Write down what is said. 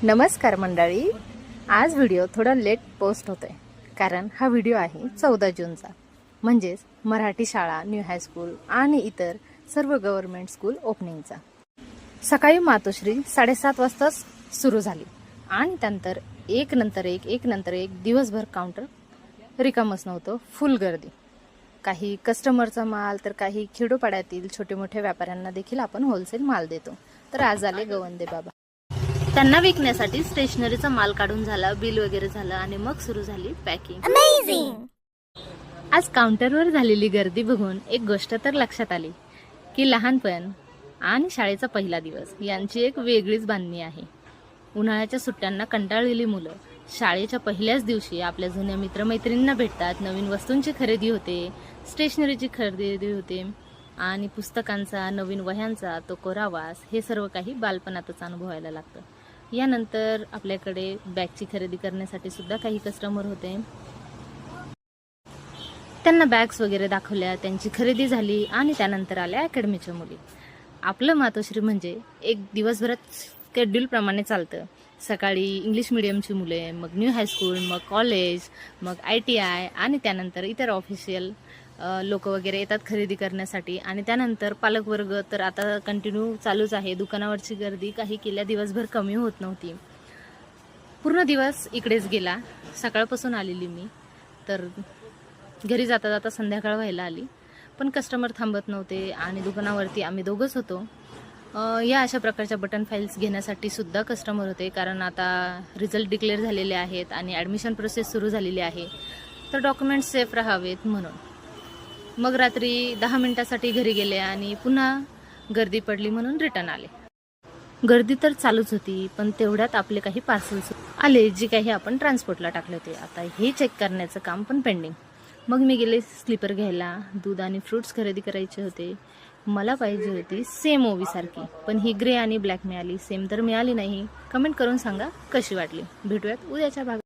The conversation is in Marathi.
नमस्कार मंडळी, आज व्हिडिओ थोडा लेट पोस्ट होतोय कारण हा व्हिडिओ आहे 14 जूनचा, म्हणजेच मराठी शाळा, न्यू हायस्कूल आणि इतर सर्व गव्हर्नमेंट स्कूल ओपनिंगचा। सकाळी मातोश्री 7:30 वाजता सुरू झाली आणि त्यानंतर एक नंतर एक दिवसभर काउंटर रिकामच नव्हतं, फुल गर्दी। काही कस्टमरचा माल तर काही खेडोपाड्यातील छोटे मोठे व्यापाऱ्यांना देखील आपण होलसेल माल देतो। तर आज आले गवंदे बाबा, त्यांना विकण्यासाठी स्टेशनरीचा माल काढून झाला, बिल वगैरे झालं आणि मग सुरू झाली पॅकिंग। अमेझिंग! आज काउंटरवर झालेली गर्दी बघून एक गोष्ट तर लक्षात आली की लहानपण आणि शाळेचा पहिला दिवस यांची एक वेगळीच बांधणी आहे। उन्हाळ्याच्या सुट्ट्यांना कंटाळलेली मुलं शाळेच्या पहिल्याच दिवशी आपल्या जुन्या मित्रमैत्रिणींना भेटतात, नवीन वस्तूंची खरेदी होते, स्टेशनरीची खरेदी होते आणि पुस्तकांचा, नवीन वह्यांचा तो कोरावास, हे सर्व काही बालपणातच अनुभवायला लागतं। यानंतर आपल्याकडे बॅगची खरेदी करण्यासाठी सुद्धा काही कस्टमर होते, त्यांना बॅग्स वगैरे दाखवल्या, त्यांची खरेदी झाली आणि त्यानंतर आल्या अकॅडमीच्या मुली। आपलं मातोश्री म्हणजे एक दिवसभरात शेड्यूल प्रमाणे चालतं। सकाळी इंग्लिश मीडियमची मुले, मग न्यू हायस्कूल, मग कॉलेज, मग ITI आणि त्यानंतर इतर ऑफिशियल लोक वगैरे येतात खरेदी करण्यासाठी आणि त्यानंतर पालक वर्ग तर आता कंटिन्यू चालूच आहे। दुकानावरची गर्दी काही केल्या दिवसभर कमी होत नव्हती, पूर्ण दिवस इकडेच गेला। सकाळपासून आलेली मी तर घरी जाता जाता संध्याकाळ व्हायला आली, पण कस्टमर थांबत नव्हते आणि दुकानावरती आम्ही दोघंच होतो। या अशा प्रकारच्या बटन फाईल्स घेण्यासाठी सुद्धा कस्टमर होते, कारण आता रिझल्ट डिक्लेअर झालेले आहेत आणि ॲडमिशन प्रोसेस सुरू झालेली आहे, तर डॉक्युमेंट्स सेफ राहावेत म्हणून। मग रात्री 10 मिनिटासाठी घरी गेले आणि पुन्हा गर्दी पडली म्हणून रिटर्न आले। गर्दी तर चालूच होती, पण तेवढ्यात आपले काही पार्सल्स आले जे काही आपण ट्रान्सपोर्टला टाकले होते। आता हे चेक करण्याचं काम पण पेंडिंग। मग मी गेले स्लीपर घ्यायला, दूध आणि फ्रूट्स खरेदी करायचे होते। मला पाहिजे होती सेम ओवीसारखी, पण ही ग्रे आणि ब्लॅक मिळाली, सेम तर मिळाली नाही। कमेंट करून सांगा कशी वाटली। भेटूयात उद्याच्या भागात।